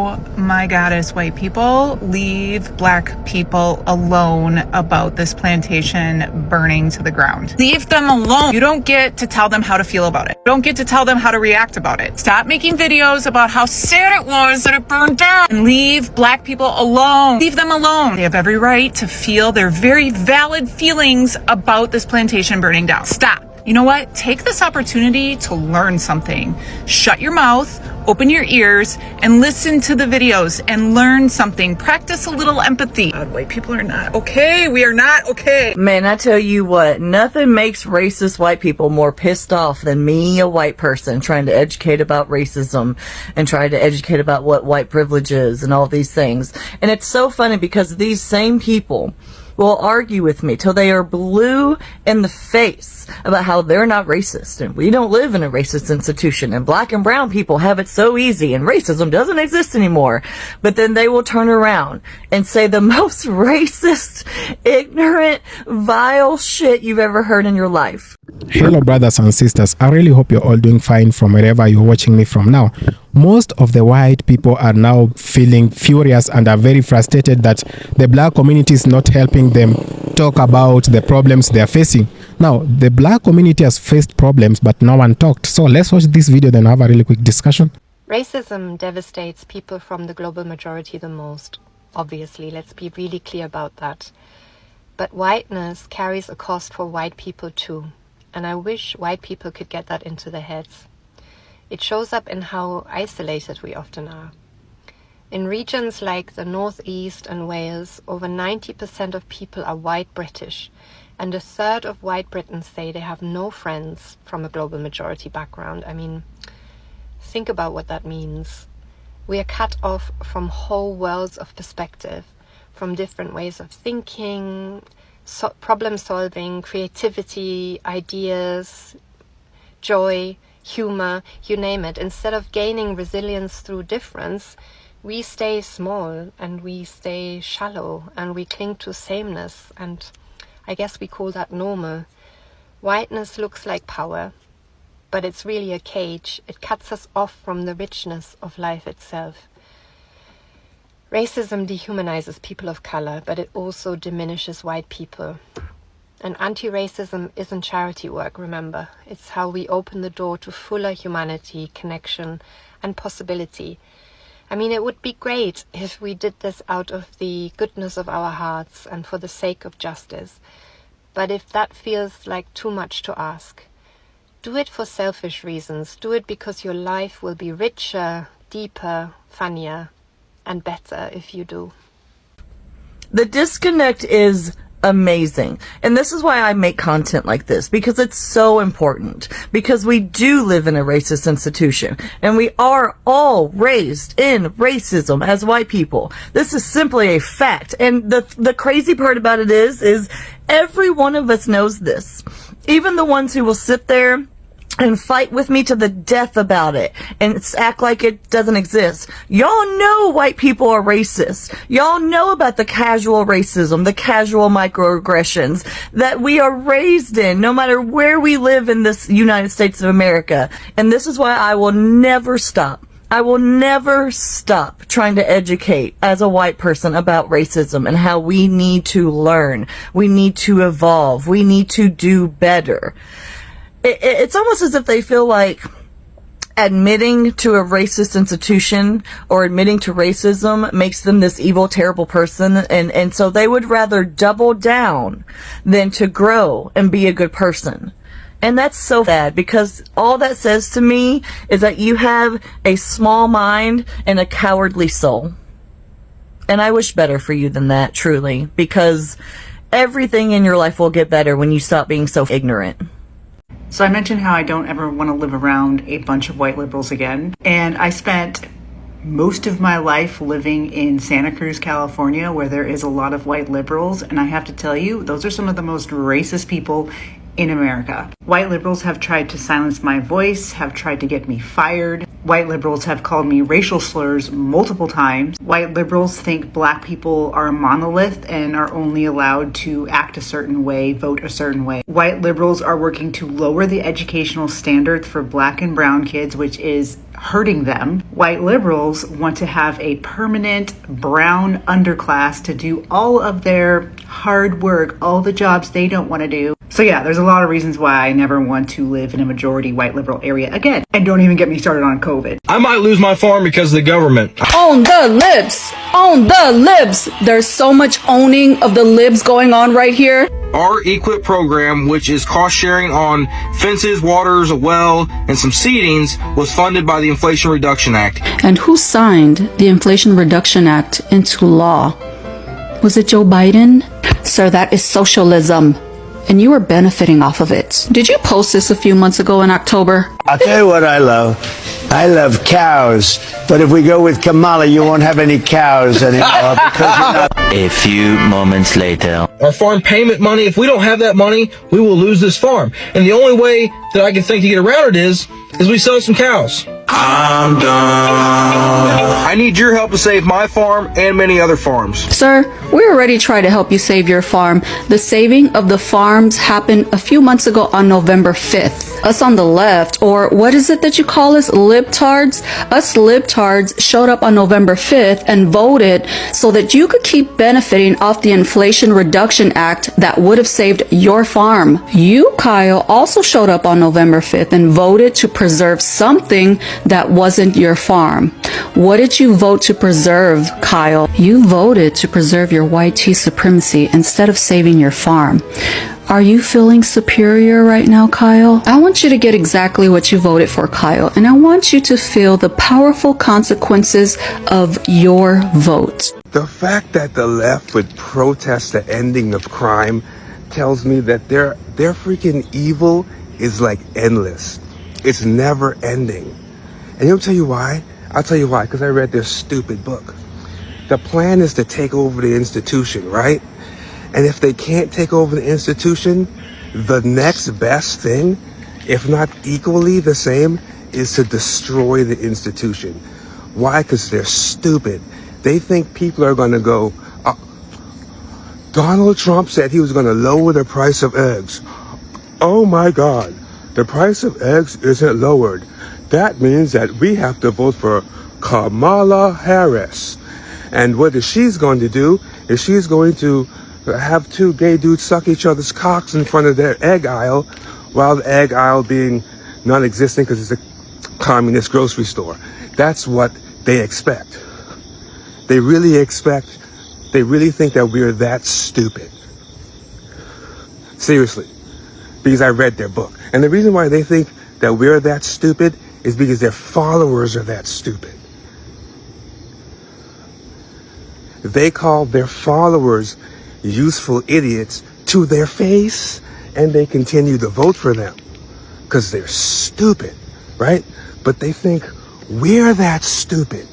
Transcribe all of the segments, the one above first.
Oh my goddess, white people, leave black people alone about this plantation burning to the ground. Leave them alone. You don't get to tell them how to feel about it. You don't get to tell them how to react about it. Stop making videos about how sad it was that it burned down, and leave black people alone. Leave them alone. They have every right to feel their very valid feelings about this plantation burning down. Stop. You know what? Take this opportunity to learn something. Shut your mouth, open your ears, and listen to the videos and learn something. Practice a little empathy. God, white people are not okay. We are not okay. Man, I tell you what, nothing makes racist white people more pissed off than me, a white person, trying to educate about racism and trying to educate about what white privilege is and all these things. And it's so funny because these same people will argue with me till they are blue in the face about how they're not racist and we don't live in a racist institution and black and brown people have it so easy and racism doesn't exist anymore. But then they will turn around and say the most racist, ignorant, vile shit you've ever heard in your life. Hello brothers and sisters, I really hope you're all doing fine from wherever you're watching me from now. Most of the white people are now feeling furious and are very frustrated that the black community is not helping them talk about the problems they are facing. Now, the black community has faced problems, but no one talked. So let's watch this video, then have a really quick discussion. Racism devastates people from the global majority the most. Obviously, let's be really clear about that. But whiteness carries a cost for white people too. And I wish white people could get that into their heads. It shows up in how isolated we often are. In regions like the Northeast and Wales, over 90% of people are white British, and a third of white Britons say they have no friends from a global majority background. I mean, think about what that means. We are cut off from whole worlds of perspective, from different ways of thinking, problem solving, creativity, ideas, joy, humor, you name it. Instead of gaining resilience through difference, we stay small and we stay shallow and we cling to sameness, and I guess we call that normal. Whiteness looks like power, but it's really a cage. It cuts us off from the richness of life itself. Racism dehumanizes people of color, but it also diminishes white people. And anti-racism isn't charity work, remember. It's how we open the door to fuller humanity, connection, and possibility. I mean, it would be great if we did this out of the goodness of our hearts and for the sake of justice. But if that feels like too much to ask, do it for selfish reasons. Do it because your life will be richer, deeper, funnier, and better if you do. The disconnect is amazing. And this is why I make content like this, because it's so important. Because we do live in a racist institution, and we are all raised in racism as white people. This is simply a fact. And the crazy part about it is every one of us knows this. Even the ones who will sit there and fight with me to the death about it and act like it doesn't exist. Y'all know white people are racist. Y'all know about the casual racism, the casual microaggressions that we are raised in, no matter where we live in this United States of America. And this is why I will never stop. I will never stop trying to educate as a white person about racism and how we need to learn. We need to evolve. We need to do better. It's almost as if they feel like admitting to a racist institution or admitting to racism makes them this evil, terrible person. And so they would rather double down than to grow and be a good person. And that's so bad, because all that says to me is that you have a small mind and a cowardly soul. And I wish better for you than that, truly, because everything in your life will get better when you stop being so ignorant. So I mentioned how I don't ever want to live around a bunch of white liberals again. And I spent most of my life living in Santa Cruz, California, where there is a lot of white liberals. And I have to tell you, those are some of the most racist people in America. White liberals have tried to silence my voice, have tried to get me fired. White liberals have called me racial slurs multiple times. White liberals think black people are a monolith and are only allowed to act a certain way, vote a certain way. White liberals are working to lower the educational standards for black and brown kids, which is hurting them. White liberals want to have a permanent brown underclass to do all of their hard work, all the jobs they don't want to do. So yeah, there's a lot of reasons why I never want to live in a majority white liberal area again. And don't even get me started on COVID. I might lose my farm because of the government. On the libs! On the libs! There's so much owning of the libs going on right here. Our EQIP program, which is cost sharing on fences, waters, a well, and some seedings, was funded by the Inflation Reduction Act. And who signed the Inflation Reduction Act into law? Was it Joe Biden? Sir, that is socialism. And you are benefiting off of it. Did you post this a few months ago in October? I'll tell you what I love. I love cows. But if we go with Kamala, you won't have any cows anymore because you're not. A few moments later. Our farm payment money, if we don't have that money, we will lose this farm. And the only way that I can think to get around it is we sell some cows. I'm done. I need your help to save my farm and many other farms. Sir, we already tried to help you save your farm. The saving of the farms happened a few months ago on November 5th. Us on the left, or what is it that you call us, libtards? Us libtards showed up on November 5th and voted so that you could keep benefiting off the Inflation Reduction Act that would have saved your farm. You, Kyle, also showed up on November 5th and voted to preserve something that wasn't your farm. What did you vote to preserve, Kyle? You voted to preserve your white tea supremacy instead of saving your farm. Are you feeling superior right now, Kyle? I want you to get exactly what you voted for, Kyle, and I want you to feel the powerful consequences of your vote. The fact that the left would protest the ending of crime tells me that their freaking evil is like endless. It's never ending. And you'll tell you why? I'll tell you why, because I read their stupid book. The plan is to take over the institution, right? And if they can't take over the institution, the next best thing, if not equally the same, is to destroy the institution. Why? Because they're stupid. They think people are going to go, Donald Trump said he was going to lower the price of eggs. Oh my God, the price of eggs isn't lowered. That means that we have to vote for Kamala Harris. And what she's going to do is she's going to have two gay dudes suck each other's cocks in front of their egg aisle, while the egg aisle being non-existent because it's a communist grocery store. That's what they expect. They really think that we're that stupid. Seriously. Because I read their book. And the reason why they think that we're that stupid is because their followers are that stupid. They call their followers useful idiots to their face, and they continue to vote for them because they're stupid, right? But they think we're that stupid.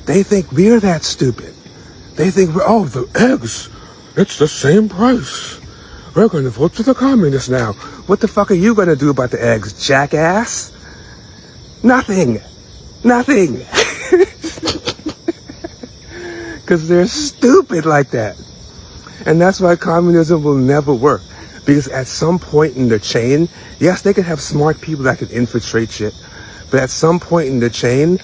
They think we're that stupid. They think, oh, the eggs, it's the same price. We're going to vote for the communists now. What the fuck are you going to do about the eggs, jackass? Nothing. Nothing. Because they're stupid like that. And that's why communism will never work. Because at some point in the chain, yes, they could have smart people that could infiltrate shit. But at some point in the chain,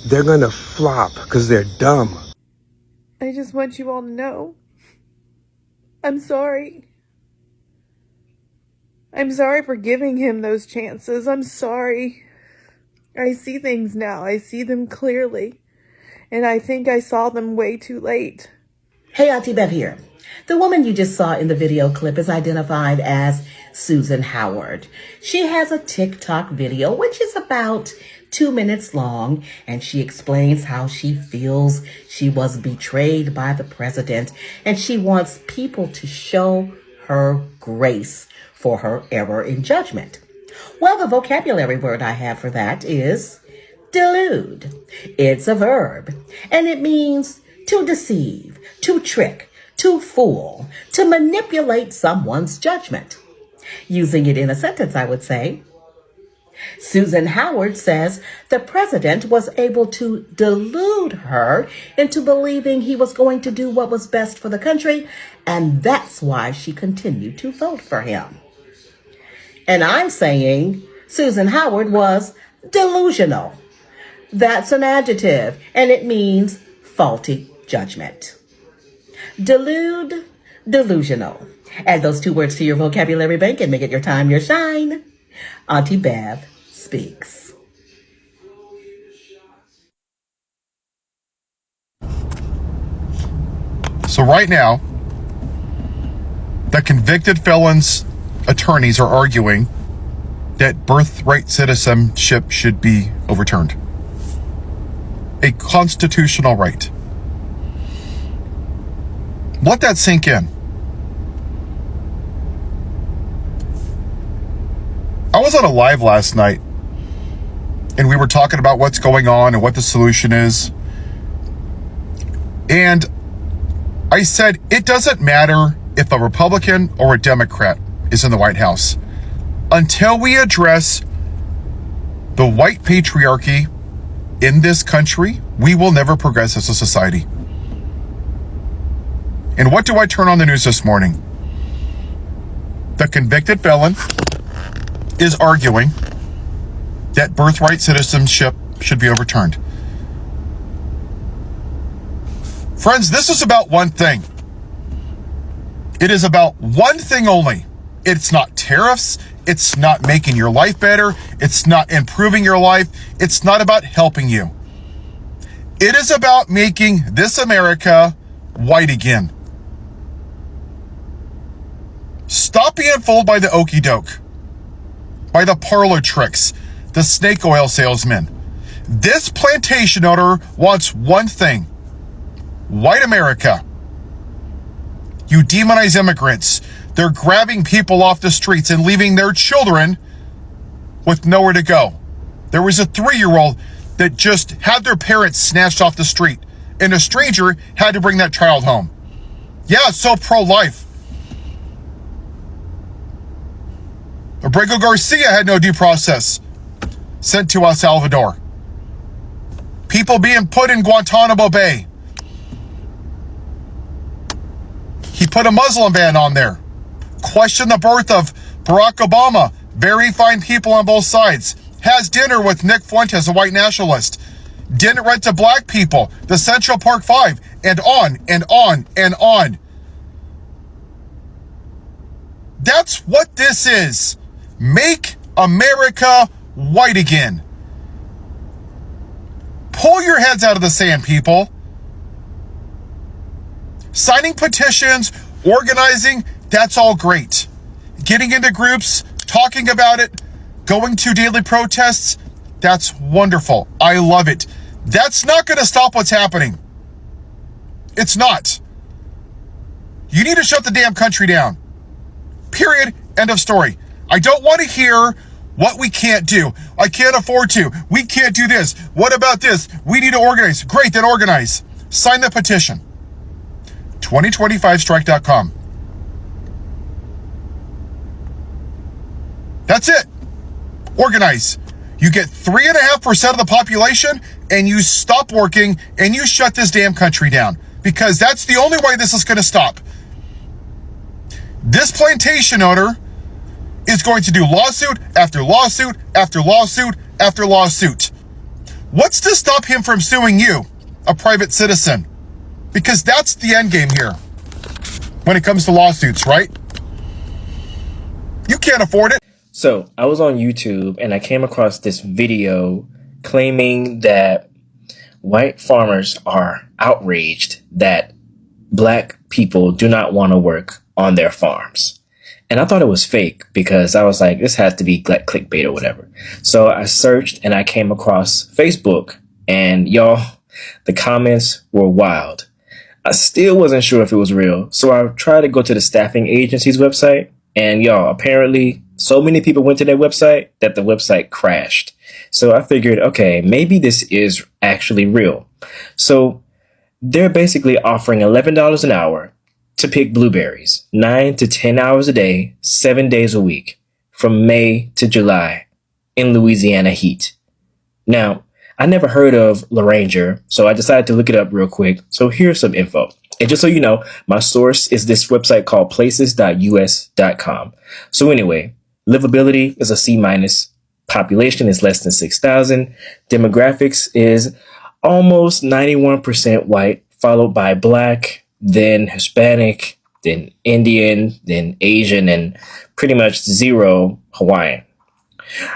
they're going to flop because they're dumb. I just want you all to know, I'm sorry. I'm sorry for giving him those chances. I'm sorry. I see things now. I see them clearly. And I think I saw them way too late. Hey, Auntie Bev here. The woman you just saw in the video clip is identified as Susan Howard. She has a TikTok video, which is about 2 minutes long, and she explains how she feels she was betrayed by the president, and she wants people to show her grace for her error in judgment. Well, the vocabulary word I have for that is delude. It's a verb, and it means to deceive, to trick, to fool, to manipulate someone's judgment. Using it in a sentence, I would say, Susan Howard says the president was able to delude her into believing he was going to do what was best for the country, and that's why she continued to vote for him. And I'm saying Susan Howard was delusional. That's an adjective, and it means faulty judgment. Delude, delusional. Add those two words to your vocabulary bank and make it your time, your shine. Auntie Bev speaks. So right now, the convicted felons' attorneys are arguing that birthright citizenship should be overturned. A constitutional right. Let that sink in. I was on a live last night, and we were talking about what's going on and what the solution is. And I said, it doesn't matter if a Republican or a Democrat is in the White House. Until we address the white patriarchy in this country, we will never progress as a society. And what do I turn on the news this morning? The convicted felon is arguing that birthright citizenship should be overturned. Friends, this is about one thing. It is about one thing only. It's not tariffs. It's not making your life better. It's not improving your life. It's not about helping you. It is about making this America white again. Stop being fooled by the okie doke, by the parlor tricks, the snake oil salesman. This plantation owner wants one thing: white America. You demonize immigrants. They're grabbing people off the streets and leaving their children with nowhere to go. There was a 3-year-old that just had their parents snatched off the street, and a stranger had to bring that child home. Yeah, so pro-life. Abrego Garcia had no due process, sent to El Salvador. People being put in Guantanamo Bay. He put a Muslim ban on there. Questioned the birth of Barack Obama. Very fine people on both sides. Has dinner with Nick Fuentes, a white nationalist. Didn't rent to black people. The Central Park Five. And on and on and on. That's what this is. Make America white again. Pull your heads out of the sand, people. Signing petitions, organizing, that's all great. Getting into groups, talking about it, going to daily protests, that's wonderful. I love it. That's not going to stop what's happening. It's not. You need to shut the damn country down. Period. End of story. I don't want to hear what we can't do. I can't afford to. We can't do this. What about this? We need to organize. Great, then organize. Sign the petition. 2025strike.com. That's it. Organize. You get 3.5% of the population and you stop working and you shut this damn country down, because that's the only way this is going to stop. This plantation owner is going to do lawsuit after lawsuit after lawsuit after lawsuit. What's to stop him from suing you, a private citizen? Because that's the end game here when it comes to lawsuits, right? You can't afford it. So I was on YouTube and I came across this video claiming that white farmers are outraged that black people do not want to work on their farms. And I thought it was fake because I was like, this has to be like clickbait or whatever. So I searched and I came across Facebook, and y'all, the comments were wild. I still wasn't sure if it was real. So I tried to go to the staffing agency's website, and y'all, apparently so many people went to their website that the website crashed. So I figured, okay, maybe this is actually real. So they're basically offering $11 an hour to pick blueberries, 9 to 10 hours a day, 7 days a week, from May to July in Louisiana heat. Now, I never heard of Ranger, so I decided to look it up real quick. So here's some info. And just so you know, my source is this website called places.us.com. So anyway, livability is a C-. Population is less than 6,000. Demographics is almost 91% white, followed by Black, then Hispanic, then Indian, then Asian, and pretty much 0 Hawaiian.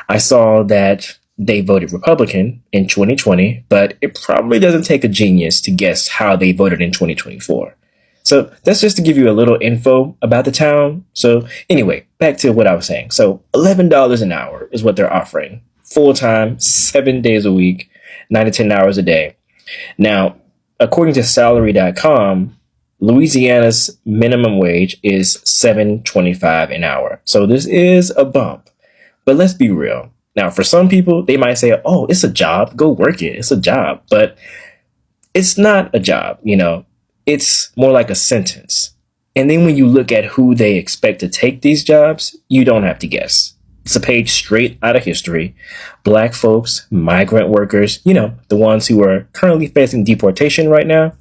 I saw that they voted Republican in 2020, but it probably doesn't take a genius to guess how they voted in 2024. So that's just to give you a little info about the town. So anyway, back to what I was saying. So $11 an hour is what they're offering. Full-time, 7 days a week, 9 to 10 hours a day. Now, according to salary.com, Louisiana's minimum wage is $7.25 an hour. So this is a bump. But let's be real. Now, for some people, they might say, oh, it's a job. Go work it. It's a job. But it's not a job, you know. It's more like a sentence. And then when you look at who they expect to take these jobs, you don't have to guess. It's a page straight out of history. Black folks, migrant workers, you know, the ones who are currently facing deportation right now.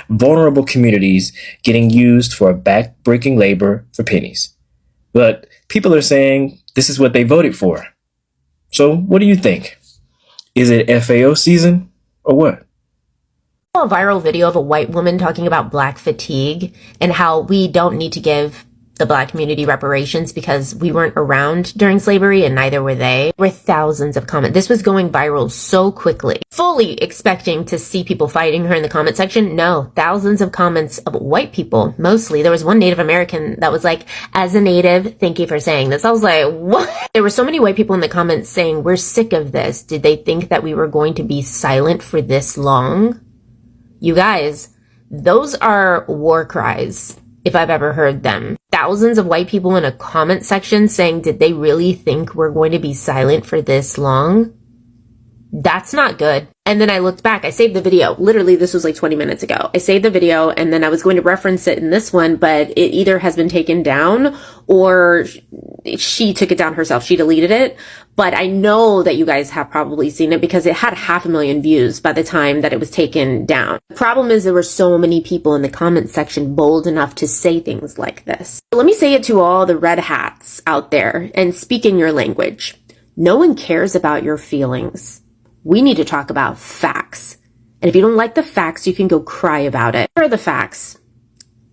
Vulnerable communities getting used for back-breaking labor for pennies. But people are saying this is what they voted for. So what do you think? Is it FAO season or what? A viral video of a white woman talking about Black fatigue and how we don't need to give the Black community reparations because we weren't around during slavery and neither were they. There were thousands of comments. This was going viral so quickly. Fully expecting to see people fighting her in the comment section. No, thousands of comments of white people, mostly. There was one Native American that was like, as a Native, thank you for saying this. I was like, what? There were so many white people in the comments saying, we're sick of this. Did they think that we were going to be silent for this long? You guys, those are war cries, if I've ever heard them. Thousands of white people in a comment section saying, did they really think we're going to be silent for this long? That's not good. And then I looked back. I saved the video. Literally, this was like 20 minutes ago. I saved the video and then I was going to reference it in this one, but it either has been taken down or she took it down herself. She deleted it. But I know that you guys have probably seen it because it had 500,000 views by the time that it was taken down. The problem is there were so many people in the comment section bold enough to say things like this. Let me say it to all the red hats out there and speak in your language. No one cares about your feelings. We need to talk about facts. And if you don't like the facts, you can go cry about it. Here are the facts.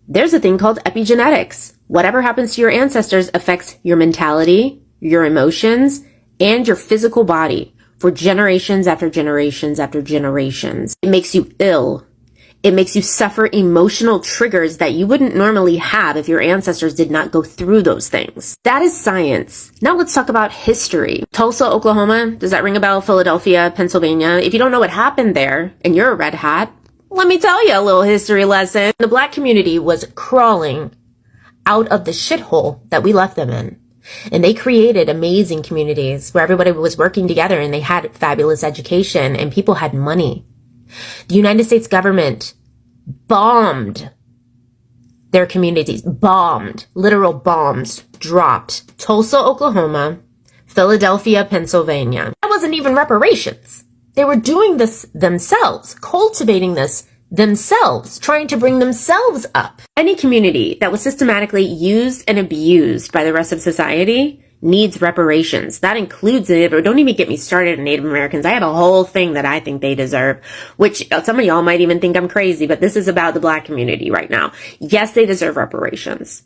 There's a thing called epigenetics. Whatever happens to your ancestors affects your mentality, your emotions, and your physical body for generations after generations after generations. It makes you ill. It makes you suffer emotional triggers that you wouldn't normally have if your ancestors did not go through those things. That is science. Now let's talk about history. Tulsa, Oklahoma. Does that ring a bell? Philadelphia, Pennsylvania. If you don't know what happened there and you're a red hat, let me tell you a little history lesson. The Black community was crawling out of the shithole that we left them in. And they created amazing communities where everybody was working together and they had fabulous education and people had money. The United States government bombed their communities, bombed, literal bombs dropped. Tulsa, Oklahoma, Philadelphia, Pennsylvania. That wasn't even reparations. They were doing this themselves, cultivating this themselves, trying to bring themselves up. Any community that was systematically used and abused by the rest of society needs reparations. That includes Native, don't even get me started on Native Americans. I have a whole thing that I think they deserve, which some of y'all might even think I'm crazy, but this is about the Black community right now. Yes, they deserve reparations.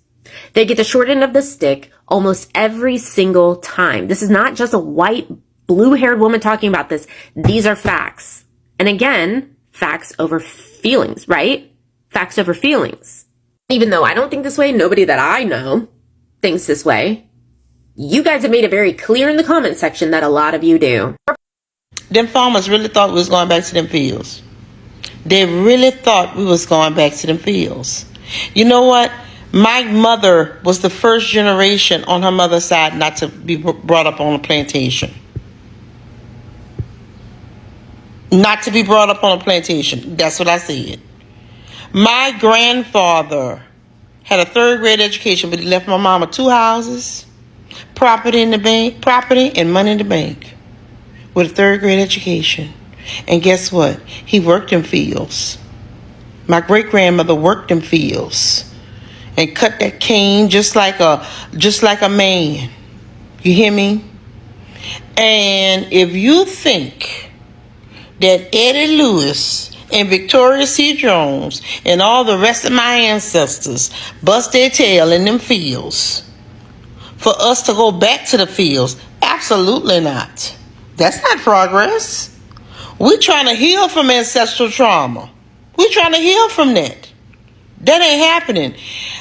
They get the short end of the stick almost every single time. This is not just a white, blue-haired woman talking about this. These are facts. And again, facts over feelings, right? Facts over feelings. Even though I don't think this way, nobody that I know thinks this way. You guys have made it very clear in the comment section that a lot of you do. Them farmers really thought we was going back to them fields. They really thought we was going back to them fields. You know what? My mother was the first generation on her mother's side not to be brought up on a plantation. Not to be brought up on a plantation. That's what I said. My grandfather had a 3rd grade education, but he left my mama 2 houses, property in the bank, property and money in the bank. with a third grade education. And guess what? He worked in fields. My great-grandmother worked in fields and cut that cane just like a man. You hear me? And if you think that Eddie Lewis and Victoria C. Jones and all the rest of my ancestors bust their tail in them fields for us to go back to the fields, absolutely not. That's not progress. We're trying to heal from ancestral trauma. We're trying to heal from that. That ain't happening.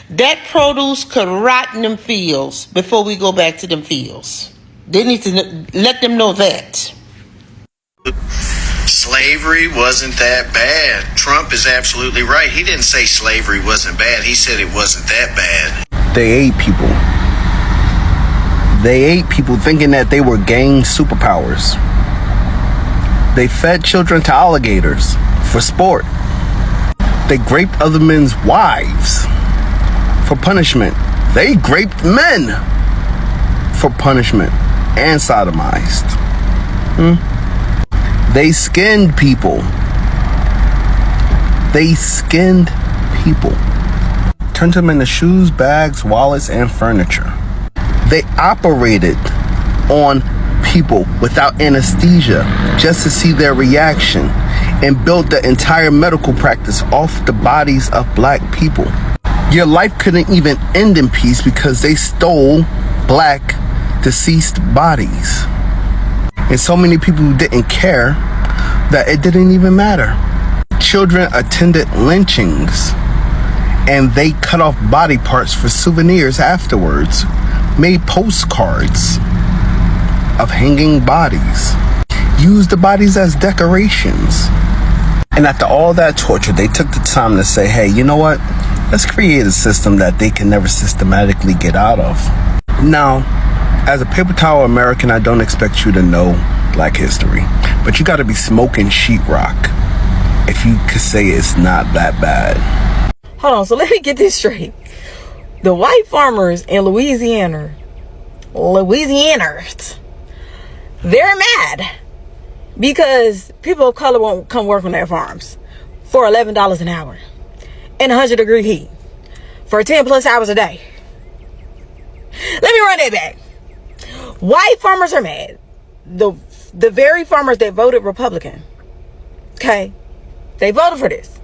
That produce could rot in them fields before we go back to them fields. They need to let them know that. Slavery wasn't that bad. Trump is absolutely right. He didn't say slavery wasn't bad. He said it wasn't that bad. They ate people. They ate people thinking that they were gang superpowers. They fed children to alligators for sport. They raped other men's wives for punishment. They raped men for punishment and sodomized. They skinned people. They skinned people. Turned them into shoes, bags, wallets, and furniture. They operated on people without anesthesia just to see their reaction and built the entire medical practice off the bodies of black people. Your life couldn't even end in peace because they stole black deceased bodies. And so many people didn't care that it didn't even matter. Children attended lynchings and they cut off body parts for souvenirs afterwards, made postcards of hanging bodies, used the bodies as decorations. And after all that torture, they took the time to say, hey, you know what? Let's create a system that they can never systematically get out of. Now, as a paper towel American, I don't expect you to know Black history, but you gotta be smoking sheetrock if you could say it's not that bad. Hold on, so let me get this straight. The white farmers in Louisiana, they're mad because people of color won't come work on their farms for $11 an hour in 100-degree heat for 10 plus hours a day. Let me run that back. White farmers are mad. The very farmers that voted Republican, okay, they voted for this,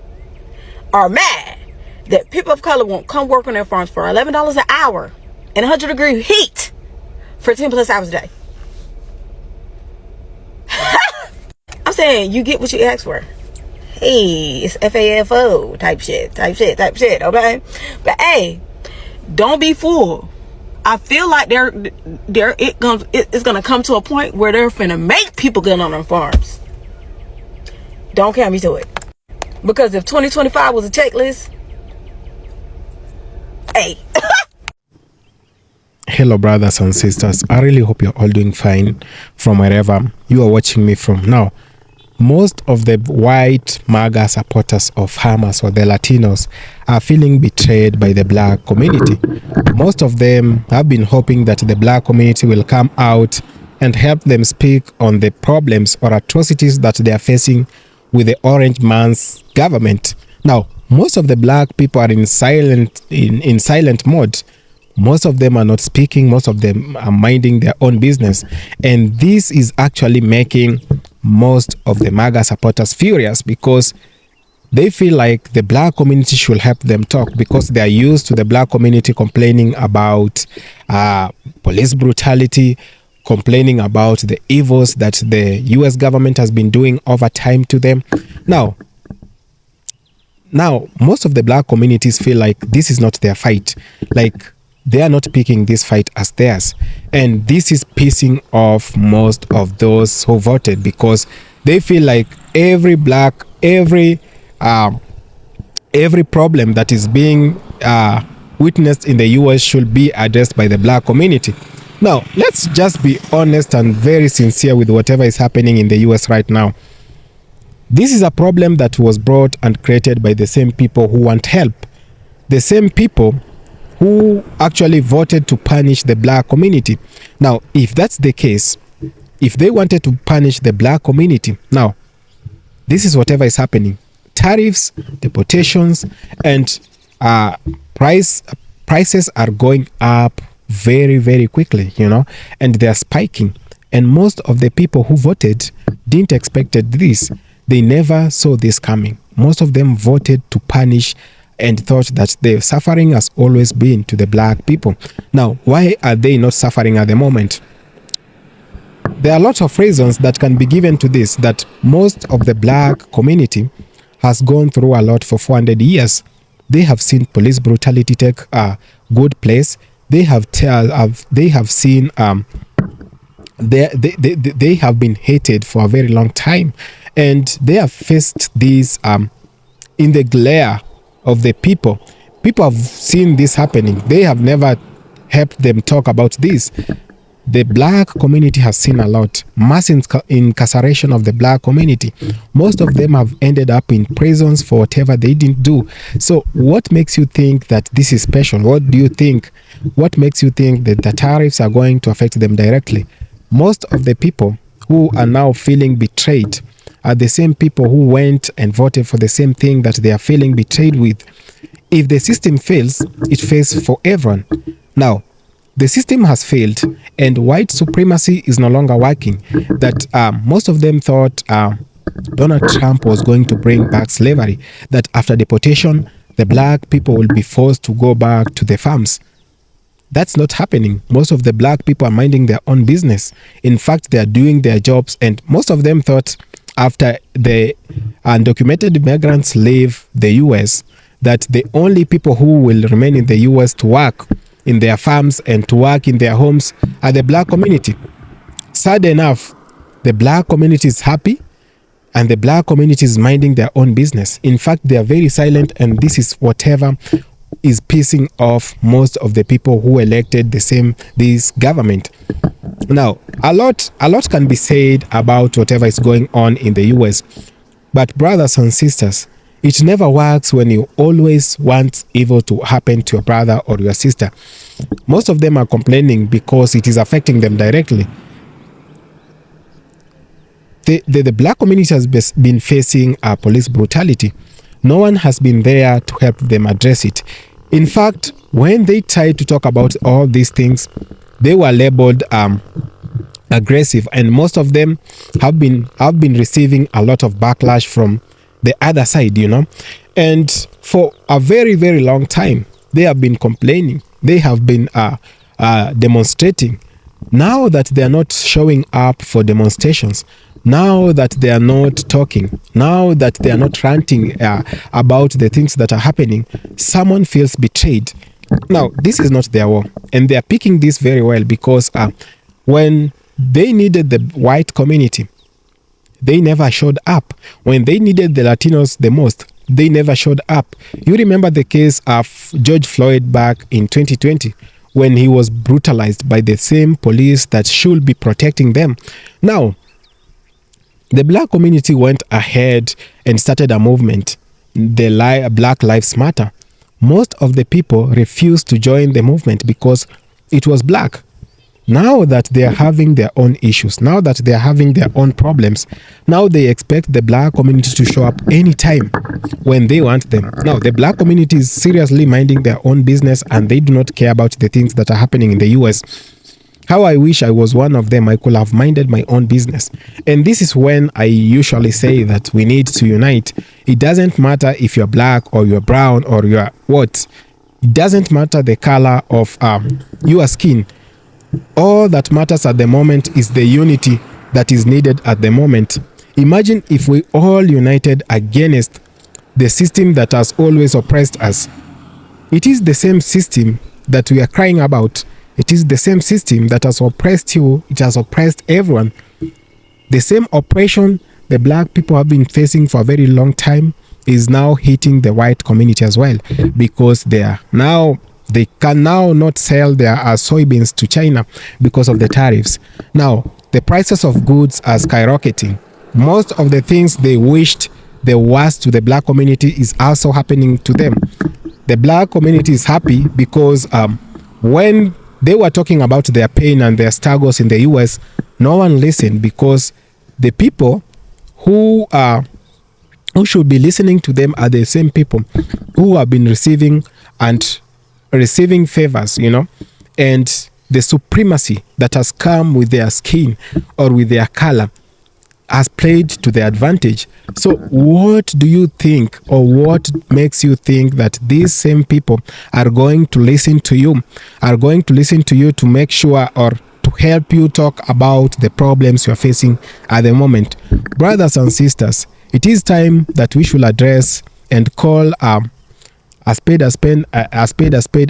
are mad that people of color won't come work on their farms for $11 an hour in 100-degree heat for 10 plus hours a day. I'm saying you get what you ask for. Hey, it's FAFO type shit, okay? But hey, don't be fooled. I feel like it's gonna come to a point where they're finna make people get on their farms. Don't count me to it. Because if 2025 was a checklist, hey. Hello, brothers and sisters. I really hope you're all doing fine from wherever you are watching me from now. Most of the white MAGA supporters of Hamas or the Latinos are feeling betrayed by the black community. Most of them have been hoping that the black community will come out and help them speak on the problems or atrocities that they are facing with the orange man's government. Now, most of the black people are in silent mode. Most of them are not speaking. Most of them are minding their own business. And this is actually making most of the MAGA supporters furious because they feel like the black community should help them talk because they are used to the black community complaining about police brutality, complaining about the evils that the US government has been doing over time to them. Now, most of the black communities feel like this is not their fight. Like, they are not picking this fight as theirs. And this is pissing off most of those who voted because they feel like every problem that is being witnessed in the US should be addressed by the black community. Now, let's just be honest and very sincere with whatever is happening in the US right now. This is a problem that was brought and created by the same people who want help. The same people who actually voted to punish the black community. Now, if that's the case, if they wanted to punish the black community, now, this is whatever is happening. Tariffs, deportations, and prices are going up very, very quickly, and they are spiking. And most of the people who voted didn't expect this. They never saw this coming. Most of them voted to punish and thought that the suffering has always been to the black people. Now, why are they not suffering at the moment? There are lots of reasons that can be given to this, that most of the black community has gone through a lot for 400 years. They have seen police brutality take a good place. They have seen they have been hated for a very long time, and they have faced this in the glare of the people. People have seen this happening. They have never helped them talk about this. The black community has seen a lot. Mass incarceration of the black community. Most of them have ended up in prisons for whatever they didn't do. So what makes you think that this is special? What do you think? What makes you think that the tariffs are going to affect them directly? Most of the people who are now feeling betrayed are the same people who went and voted for the same thing that they are feeling betrayed with. If the system fails, it fails for everyone. Now, the system has failed and white supremacy is no longer working. That most of them thought Donald Trump was going to bring back slavery, that after deportation, the black people will be forced to go back to the farms. That's not happening. Most of the black people are minding their own business. In fact, they are doing their jobs, and most of them thought after the undocumented migrants leave the US, that the only people who will remain in the US to work in their farms and to work in their homes are the black community. Sad enough, the black community is happy and the black community is minding their own business. In fact, they are very silent, and this is whatever is pissing off most of the people who elected this government. Now, a lot can be said about whatever is going on in the US, but brothers and sisters, it never works when you always want evil to happen to your brother or your sister. Most of them are complaining because it is affecting them directly. The black community has been facing police brutality. No one has been there to help them address it. In fact, when they tried to talk about all these things, they were labeled aggressive, and most of them have been receiving a lot of backlash from the other side, and for a very, very long time they have been complaining. They have been demonstrating. Now that they are not showing up for demonstrations, now that they are not talking, now that they are not ranting about the things that are happening, someone feels betrayed. Now, this is not their war, and they are picking this very well, because when they needed the white community, they never showed up. When they needed the Latinos the most, they never showed up. You remember the case of George Floyd back in 2020, when he was brutalized by the same police that should be protecting them. Now, the black community went ahead and started a movement, the Black Lives Matter. Most of the people refused to join the movement because it was black. Now that they are having their own issues, now that they are having their own problems, now they expect the black community to show up anytime when they want them. Now, the black community is seriously minding their own business, and they do not care about the things that are happening in the US. How I wish I was one of them. I could have minded my own business. And this is when I usually say that we need to unite. It doesn't matter if you're black or you're brown or you're what. It doesn't matter the color of your skin. All that matters at the moment is the unity that is needed at the moment. Imagine if we all united against the system that has always oppressed us. It is the same system that we are crying about. It is the same system that has oppressed you. It has oppressed everyone. The same oppression the black people have been facing for a very long time is now hitting the white community as well, because they can now not sell their soybeans to China because of the tariffs. Now, the prices of goods are skyrocketing. Most of the things they wished the worst to the black community is also happening to them. The black community is happy because when they were talking about their pain and their struggles in the US, no one listened, because the people who should be listening to them are the same people who have been receiving favors, you know, and the supremacy that has come with their skin or with their color has played to their advantage. So what do you think, or what makes you think that these same people are going to listen to you, to make sure or to help you talk about the problems you're facing at the moment? Brothers and sisters, it is time that we should address and call a spade a spade,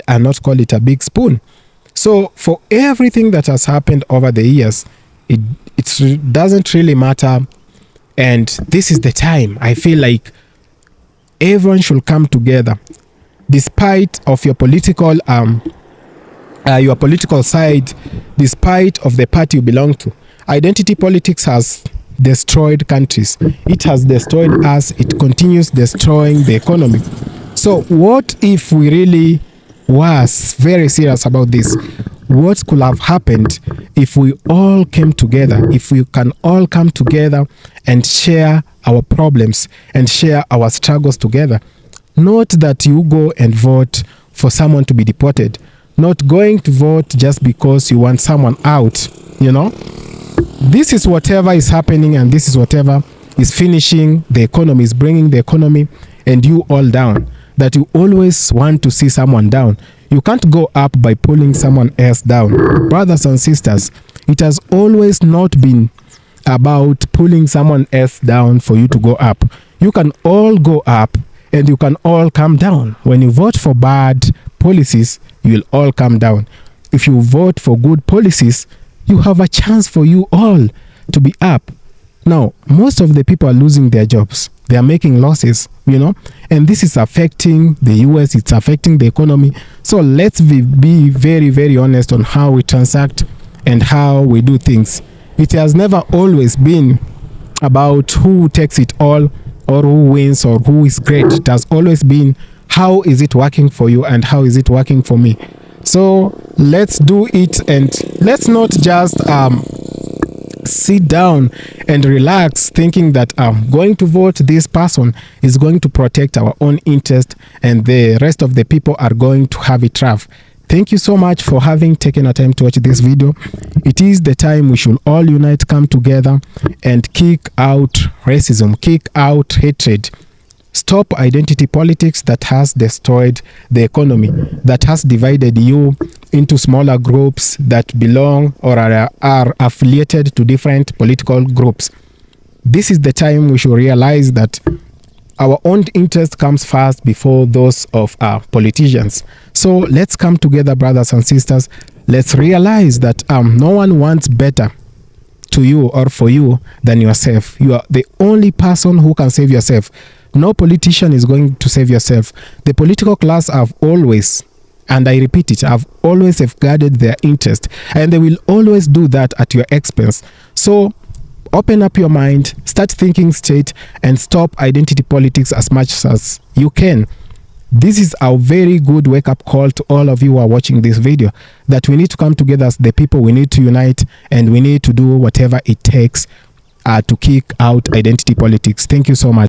and not call it a big spoon. So for everything that has happened over the years, it doesn't really matter, and this is the time I feel like everyone should come together, despite of your political side, despite of the party you belong to. Identity politics has destroyed countries. It has destroyed us. It continues destroying the economy. So what if we really was very serious about this? What could have happened if we all came together, if we can all come together and share our problems and share our struggles together? Not that you go and vote for someone to be deported, not going to vote just because you want someone out, you know? This is whatever is happening, and this is whatever is finishing the economy, is bringing the economy and you all down, that you always want to see someone down. You can't go up by pulling someone else down. Brothers and sisters, it has always not been about pulling someone else down for you to go up. You can all go up and you can all come down. When you vote for bad policies, you will all come down. If you vote for good policies, you have a chance for you all to be up. Now, most of the people are losing their jobs. They are making losses, you know, and this is affecting the US, it's affecting the economy. So let's be very, very honest on how we transact and how we do things. It has never always been about who takes it all or who wins or who is great. It has always been, how is it working for you and how is it working for me? So let's do it, and let's not just sit down and relax thinking that going to vote this person is going to protect our own interest and the rest of the people are going to have it rough. Thank you so much for having taken a time to watch this video. It is the time we should all unite, come together and kick out racism, kick out hatred. Stop identity politics that has destroyed the economy, that has divided you into smaller groups that belong or are affiliated to different political groups. This is the time we should realize that our own interest comes first before those of our politicians. So let's come together, brothers and sisters. Let's realize that no one wants better to you or for you than yourself. You are the only person who can save yourself. No politician is going to save yourself. The political class have always, and I repeat it, have always safeguarded their interest, and they will always do that at your expense. So open up your mind, start thinking straight, and stop identity politics as much as you can. This is a very good wake-up call to all of you who are watching this video, that we need to come together as the people, we need to unite, and we need to do whatever it takes to kick out identity politics. Thank you so much.